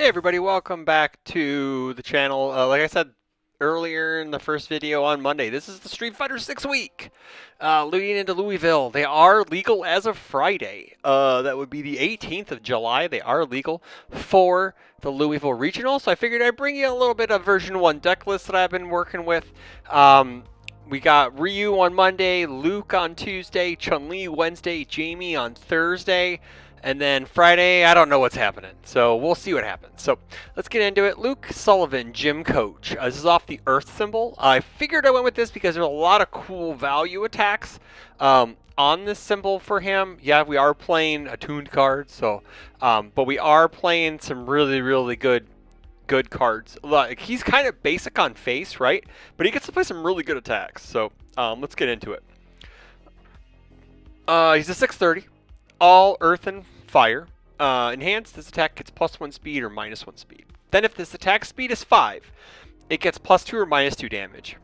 Hey everybody, welcome back to the channel. Like I said earlier in the first video on Monday, this is the Street Fighter 6 week. Leading into Louisville. They are legal as of Friday. That would be the 18th of July. They are legal for the Louisville Regional. So I figured I'd bring you a little bit of version 1 deck list that I've been working with. We got Ryu on Monday, Luke on Tuesday, Chun-Li Wednesday, Jamie on Thursday. And then Friday, I don't know what's happening. So we'll see what happens. So let's get into it. Luke Sullivan, gym coach. This is off the Earth symbol. I figured I went with this because there's a lot of cool value attacks on this symbol for him. Yeah, we are playing a tuned card, so but we are playing some really good cards. Like, he's kind of basic on face, right? But he gets to play some really good attacks. So let's get into it. He's a 630. All earth and fire. Enhanced, this attack gets +1 speed or -1 speed. Then if this attack speed is 5, it gets +2 or -2 damage.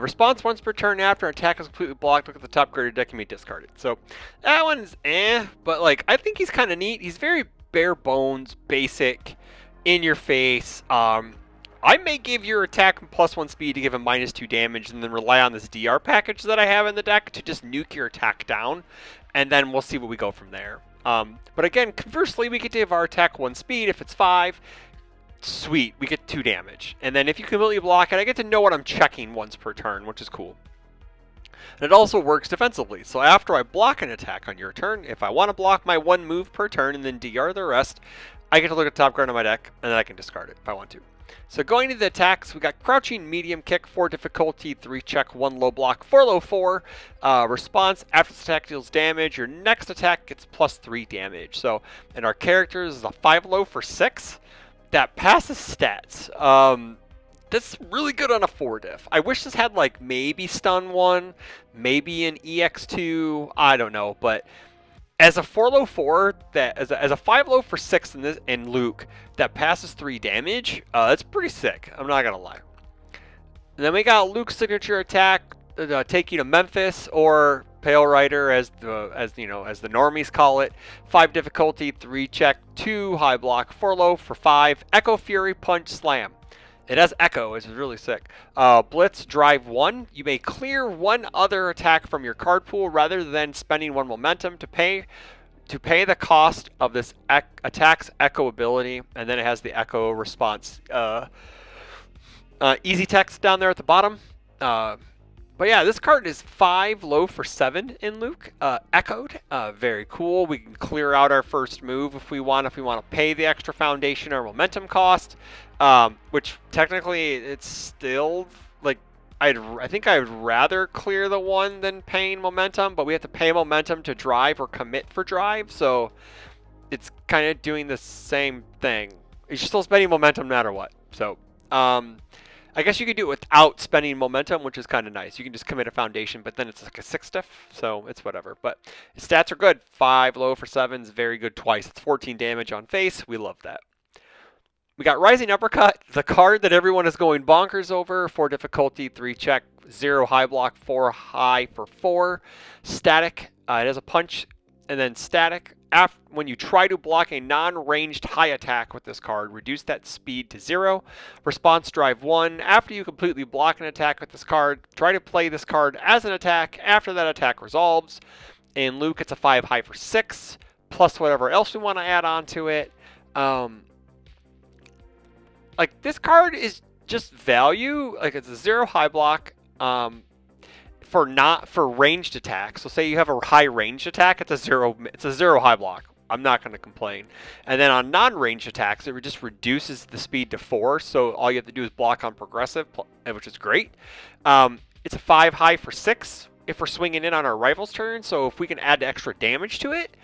Response once per turn after an attack is completely blocked. Look at the top graded deck, can be discarded. So that one's but like I think he's kind of neat. He's very bare bones, basic, in your face. I may give your attack +1 speed to give him -2 damage, and then rely on this DR package that I have in the deck to just nuke your attack down, and then we'll see what we go from there. But again, conversely, we get to give our attack 1 speed. If it's 5, sweet, we get 2 damage. And then if you completely block it, I get to know what I'm checking once per turn, which is cool. And it also works defensively. So after I block an attack on your turn, if I want to block my 1 move per turn and then DR the rest, I get to look at the top card on my deck, and then I can discard it if I want to. So going to the attacks, we got crouching, medium kick, 4 difficulty, 3 check, 1 low block, 4 low 4. Response, after this attack deals damage, your next attack gets +3 damage. So, and our characters is a 5 low for 6. That passes stats. That's really good on a 4 diff. I wish this had like maybe stun 1, maybe an EX2, I don't know, but as a 4 low 4, that as a 5 low for 6 in Luke that passes 3 damage, that's pretty sick. I'm not gonna lie. And then we got Luke's signature attack, take you to Memphis, or Pale Rider as the normies call it. 5 difficulty, 3 check, 2 high block, 4 low for 5. Echo Fury Punch Slam. It has Echo, which is really sick. Blitz, drive 1. You may clear 1 other attack from your card pool rather than spending 1 momentum to pay the cost of this attack's Echo ability. And then it has the Echo response. Easy text down there at the bottom. But yeah, this card is 5 low for 7 in Luke. Echoed. Very cool. We can clear out our first move if we want to pay the extra foundation or momentum cost. Which technically it's still like I think I'd rather clear the 1 than paying momentum, but we have to pay momentum to drive or commit for drive, so it's kind of doing the same thing. You're still spending momentum no matter what. So I guess you could do it without spending momentum, which is kind of nice. You can just commit a foundation, but then it's like a 6 diff, so it's whatever. But stats are good. 5 low for 7 is very good twice. It's 14 damage on face. We love that. We got Rising Uppercut, the card that everyone is going bonkers over. 4 difficulty, 3 check, 0 high block, 4 high for 4. Static, it has a punch, and then static. When you try to block a non-ranged high attack with this card, reduce that speed to 0. Response, drive 1. After you completely block an attack with this card, try to play this card as an attack after that attack resolves. In Luke, it's a 5 high for 6, plus whatever else we want to add on to it. Like, this card is just value. Like, it's a 0 high block for ranged attacks. So say you have a high ranged attack, it's a 0 high block. I'm not going to complain. And then on non-ranged attacks, it just reduces the speed to 4. So all you have to do is block on progressive, which is great. It's a 5 high for 6 if we're swinging in on our rival's turn. So if we can add extra damage to it,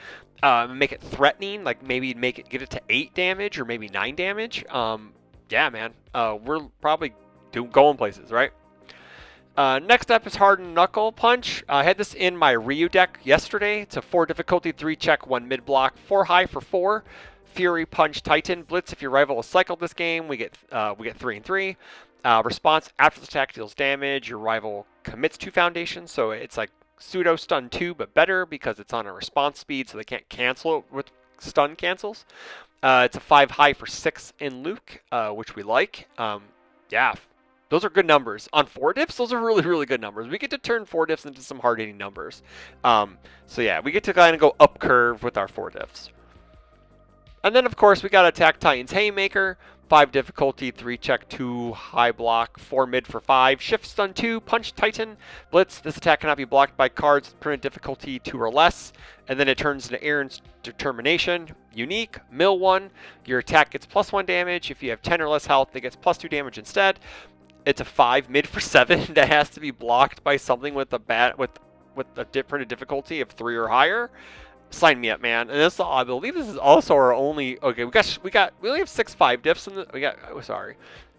make it threatening, like maybe get it to 8 damage or maybe 9 damage. Yeah, man, we're probably going places, right? Next up is Hardened Knuckle Punch. I had this in my Ryu deck yesterday. It's a 4 difficulty, 3 check, 1 mid block, 4 high for 4. Fury Punch Titan Blitz. If your rival has cycled this game, we get 3 and 3. Response, after the attack deals damage, your rival commits 2 foundations. So it's like pseudo stun 2, but better because it's on a response speed, so they can't cancel it with stun cancels. It's a 5 high for 6 in Luke, which we like. Yeah, those are good numbers. On 4 diffs, those are really, really good numbers. We get to turn 4 diffs into some hard-hitting numbers. So yeah, we get to kind of go up curve with our 4 diffs. And then, of course, we got Attack Titan's Haymaker. 5 difficulty, 3 check, 2 high block, 4 mid for 5. Shift stun 2, Punch Titan, Blitz. This attack cannot be blocked by cards with permanent difficulty 2 or less. And then it turns into Aaron's Determination. Unique, mill 1. Your attack gets +1 damage. If you have 10 or less health, it gets +2 damage instead. It's a 5 mid for 7 that has to be blocked by something with a different difficulty of 3 or higher. Sign me up, man. And this, I believe this is also our only. Okay, we only have 6 5 diffs in the.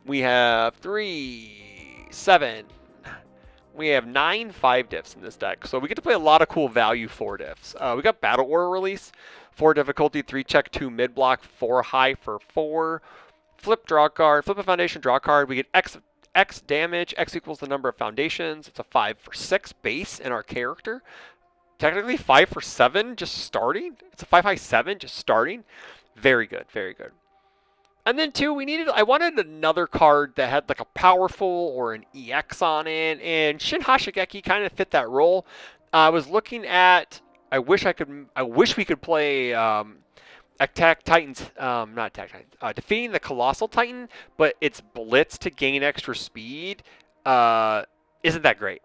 We have 3 7. We have 9 5 diffs in this deck, so we get to play a lot of cool value 4 diffs. We got Battle War release, 4 difficulty, 3 check, 2 mid block, 4 high for 4. Flip, draw a card. Flip a foundation, draw a card. We get X damage. X equals the number of foundations. It's a 5 for 6 base in our character. Technically 5 for 7 just starting. It's a 5 high 7 just starting. Very good, very good. And then too, I wanted another card that had like a powerful or an EX on it, and Shin Hashigeki kind of fit that role. I was looking at. I wish we could play Attack Titans. Not Attack Titans. Defeating the Colossal Titan, but its Blitz to gain extra speed isn't that great,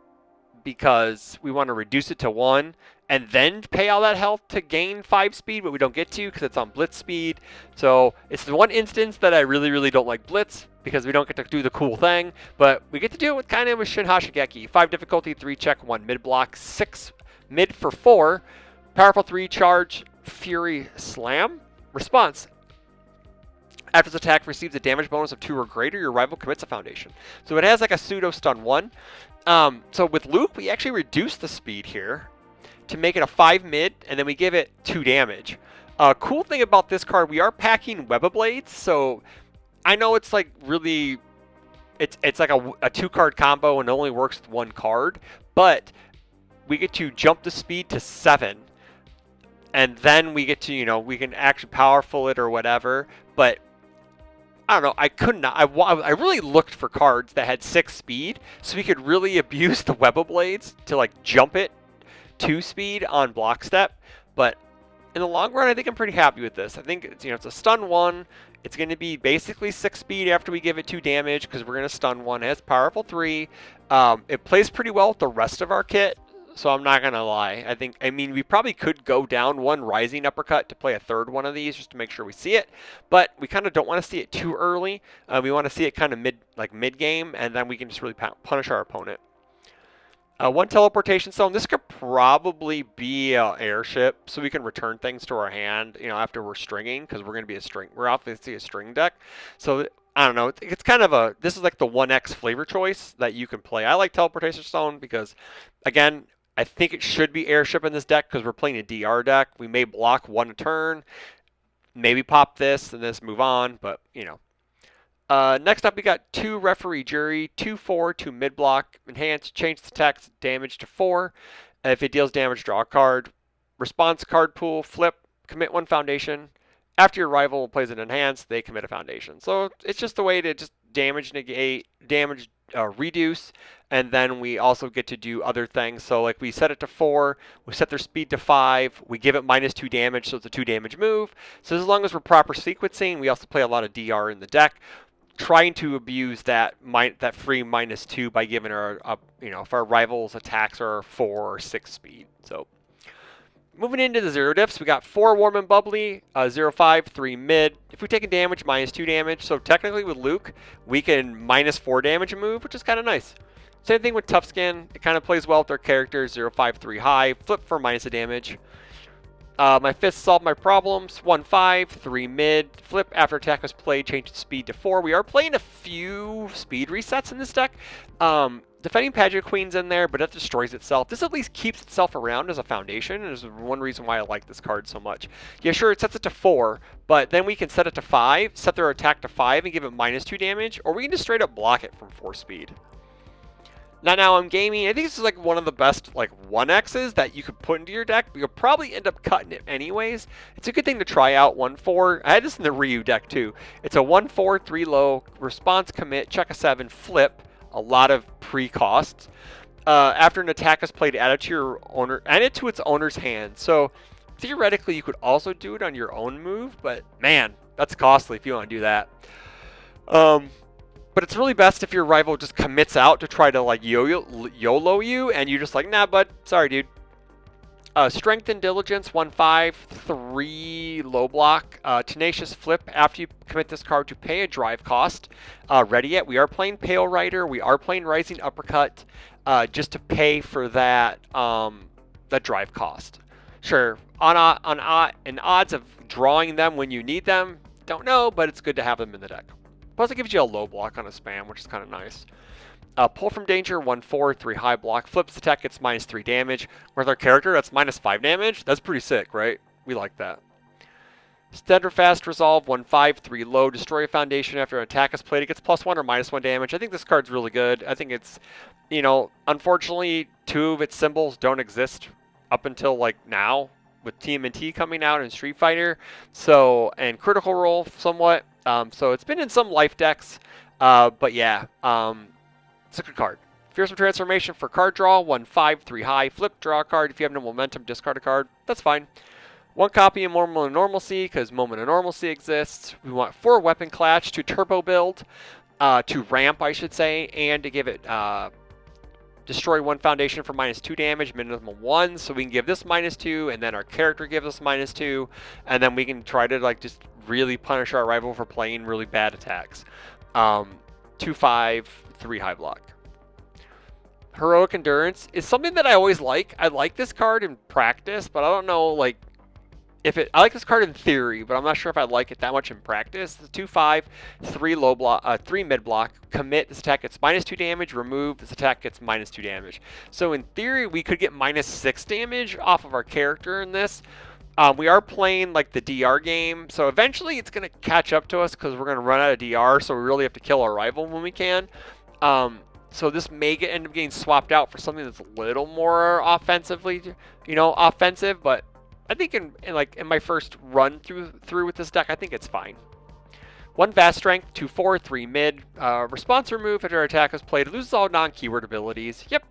because we want to reduce it to 1 and then pay all that health to gain 5 speed, but we don't get to because it's on Blitz speed. So it's the one instance that I really, really don't like Blitz, because we don't get to do the cool thing, but we get to do it with Shin Hashigeki. 5 difficulty, 3 check, 1 mid block, 6 mid for 4. Powerful 3 charge, Fury Slam. Response. After this attack receives a damage bonus of 2 or greater, your rival commits a foundation. So it has like a pseudo stun 1. So with Luke, we actually reduce the speed here to make it a 5 mid, and then we give it 2 damage. Cool thing about this card, we are packing Web of Blades, so I know it's like really, it's like a 2-card combo and it only works with 1 card, but we get to jump the speed to 7, and then we get to, we can actually powerful it or whatever, but I don't know, I really looked for cards that had 6 speed, so we could really abuse the Web of Blades to like jump it 2 speed on block step. But in the long run, I think I'm pretty happy with this. I think it's a stun 1. It's going to be basically 6 speed after we give it 2 damage, because we're going to stun 1. It has powerful 3. It plays pretty well with the rest of our kit, so I'm not going to lie. I mean, we probably could go down 1 Rising Uppercut to play a 3rd one of these just to make sure we see it, but we kind of don't want to see it too early. We want to see it kind of mid game, and then we can just really punish our opponent. 1 teleportation stone. This could probably be an airship, so we can return things to our hand, after we're stringing, because we're going to be we're obviously a string deck. So I don't know. It's kind of this is like the 1X flavor choice that you can play. I like teleportation stone because, again, I think it should be airship in this deck because we're playing a DR deck. We may block 1 a turn, maybe pop this and this move on, but next up, we got 2 referee jury, 2/4, 2 mid block, enhance, change the text damage to 4. If it deals damage, draw a card. Response card pool, flip, commit 1 foundation. After your rival plays an enhance, they commit a foundation. So it's just a way to just damage negate, damage reduce, and then we also get to do other things. So like we set it to 4, we set their speed to 5, we give it -2 damage, so it's a 2 damage move. So as long as we're proper sequencing, we also play a lot of DR in the deck, trying to abuse that free -2 by giving her if our rivals attacks are 4 or 6 speed. So moving into the 0 diffs, we got 4 warm and bubbly, 0/5, 3 mid. If we take a damage, -2 damage. So technically with Luke, we can -4 damage a move, which is kind of nice. Same thing with Tough Skin. It kind of plays well with our characters. 0/5, 3 high, flip for -1 damage. My fist solved my problems. 1/5, 3 mid. Flip after attack was played, change its speed to 4. We are playing a few speed resets in this deck. Defending Pageant Queen's in there, but it destroys itself. This at least keeps itself around as a foundation, and is one reason why I like this card so much. Yeah, sure, it sets it to 4, but then we can set it to 5, set their attack to 5, and give it -2 damage, or we can just straight up block it from 4 speed. Now I'm gaming. I think this is like one of the best like 1Xs that you could put into your deck, but you'll probably end up cutting it anyways. It's a good thing to try out 1/4. I had this in the Ryu deck too. It's a 1/4, 3 low, response commit, check a 7, flip, a lot of pre-costs. After an attack is played, add it to your owner, add it to its owner's hand. So theoretically, you could also do it on your own move, but man, that's costly if you want to do that. But it's really best if your rival just commits out to try to like YOLO you, and you're just like, nah, bud, sorry, dude. Strength and Diligence, 1/5, 3 low block. Tenacious Flip, after you commit this card to pay a drive cost. Ready yet? We are playing Pale Rider. We are playing Rising Uppercut, just to pay for that that drive cost. Sure, on odds of drawing them when you need them, don't know, but it's good to have them in the deck. Plus, it gives you a low block on a spam, which is kind of nice. Pull from danger, 1/4, 3 high block. Flips attack, gets -3 damage. With our character, that's -5 damage. That's pretty sick, right? We like that. Steadfast Resolve, 1/5, 3 low. Destroy a foundation after an attack is played. It gets +1 or -1 damage. I think this card's really good. I think it's, you know, unfortunately, 2 of its symbols don't exist up until like now, with TMNT coming out and Street Fighter. So, and Critical Role somewhat. So it's been in some life decks. But yeah, it's a good card. Fearsome Transformation for card draw, 1/5, 3 high, flip, draw a card. If you have no momentum, discard a card. That's fine. 1 copy of Moment of Normalcy, because Moment of Normalcy exists. We want 4 Weapon Clash to turbo build, to ramp, I should say, and to give it destroy 1 foundation for -2 damage, minimum 1. So we can give this -2, and then our character gives us -2, and then we can try to like just really punish our rival for playing really bad attacks. 2/5, 3 high block. Heroic Endurance is something that I always like. I like this card in practice, but I don't know like if it. I like this card in theory, but I'm not sure if I like it that much in practice. It's 2/5, 3 low block, 3 mid block. Commit. This attack gets -2 damage. Remove. This attack gets -2 damage. So in theory, we could get -6 damage off of our character in this. We are playing like the DR game, so eventually it's going to catch up to us because we're going to run out of DR, so we really have to kill our rival when we can. So this may end up getting swapped out for something that's a little more offensively, offensive. But I think in my first run through with this deck, I think it's fine. 1 Vast Strength, 2/4, 3 mid. Response remove after attack is played. Loses all non-keyword abilities. Yep.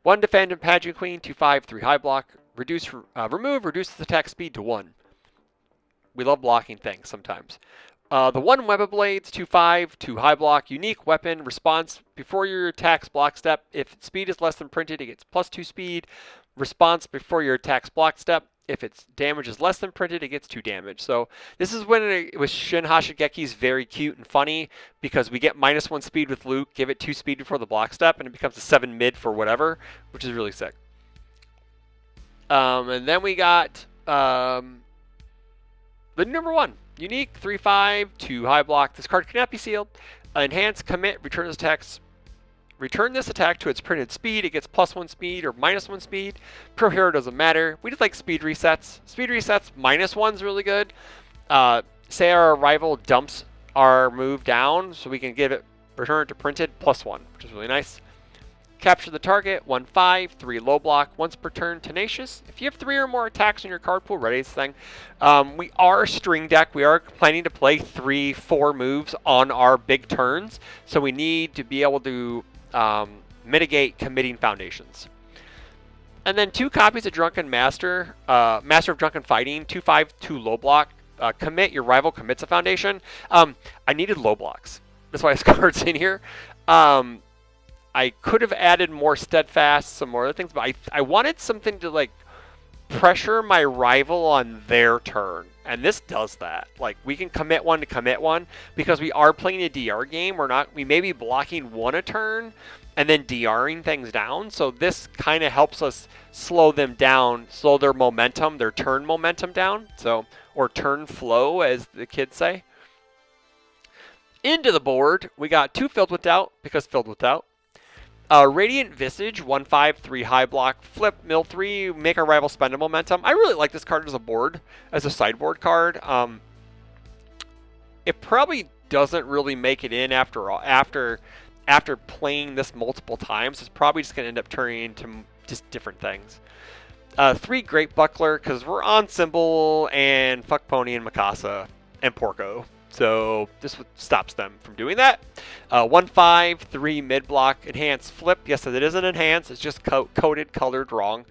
1 Defendant Pageant Queen, 2/5, 3 high block. Remove reduces attack speed to 1. We love blocking things sometimes. The 1 Web of Blades, 2/5, 2 high block. Unique weapon response before your attack's block step. If its speed is less than printed, it gets +2 speed. Response before your attack's block step. If its damage is less than printed, it gets 2 damage. So this is when it was Shin Hashigeki is very cute and funny because we get -1 speed with Luke, give it 2 speed before the block step, and it becomes a 7 mid for whatever, which is really sick. And then we got the number 1. Unique, 3/5, 2 high block. This card cannot be sealed. Enhance, commit, return this attack to its printed speed. It gets +1 speed or -1 speed. Pro hero doesn't matter. We just like speed resets. Speed resets, -1 is really good. Say our rival dumps our move down, so we can give it return to printed +1, which is really nice. Capture the target, 1/5, 3 low block, once per turn, Tenacious. If you have 3 or more attacks in your card pool, ready this thing. We are a string deck. We are planning to play 3-4 moves on our big turns, so we need to be able to mitigate committing foundations. And then 2 copies of Drunken Master, Master of Drunken Fighting, 2/5, 2 low block. Commit, your rival commits a foundation. I needed low blocks. That's why this card's in here. I could have added more Steadfast, some more other things, but I wanted something to like pressure my rival on their turn. And this does that. Like we can commit one to commit one because we are playing a DR game. We may be blocking 1 a turn and then DRing things down. So this kind of helps us slow them down, slow their momentum, their turn momentum down. So, or turn flow as the kids say. Into the board, we got 2 Filled with Doubt because Filled with Doubt. Radiant Visage, 1/5, 3 high block, flip, mill 3, make our rival spend a momentum. I really like this card as a board, as a sideboard card. It probably doesn't really make it in after after playing this multiple times, it's probably just going to end up turning into just different things. 3 Great Buckler, because we're on Symbol and Fuck Pony and Mikasa and Porco. So this stops them from doing that. 1/5, 3 mid block, enhance flip. Yes, it is an enhance. It's just coded, colored wrong.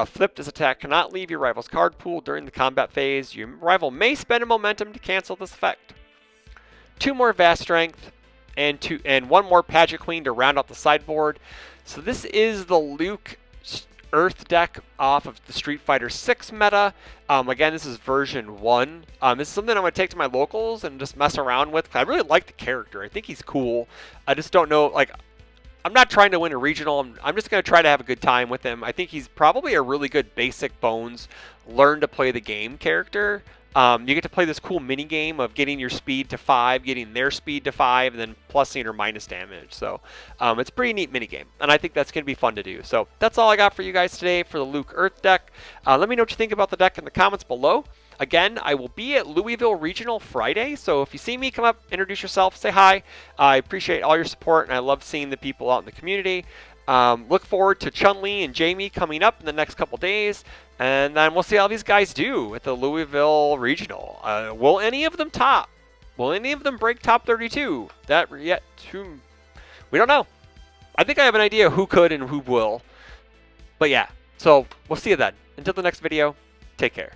Flip, this attack cannot leave your rival's card pool during the combat phase. Your rival may spend a momentum to cancel this effect. 2 more Vast Strength, and 1 more Pageant Queen to round out the sideboard. So this is the Luke Earth deck off of the Street Fighter 6 meta. Again, this is version 1. This is something I'm going to take to my locals and just mess around with. I really like the character. I think he's cool. I just don't know, like, I'm not trying to win a regional. I'm just going to try to have a good time with him. I think he's probably a really good basic bones, learn to play the game character. You get to play this cool mini game of getting your speed to 5, getting their speed to 5, and then plusing or minus damage. So it's a pretty neat mini game, and I think that's going to be fun to do. So that's all I got for you guys today for the Luke Earth deck. Let me know what you think about the deck in the comments below. Again, I will be at Louisville Regional Friday, so if you see me, come up, introduce yourself, say hi. I appreciate all your support, and I love seeing the people out in the community. Look forward to Chun-Li and Jamie coming up in the next couple days, and then we'll see how these guys do at the Louisville Regional. Will any of them top? Will any of them break top 32? We don't know. I think I have an idea who could and who will. But yeah, so we'll see you then. Until the next video, take care.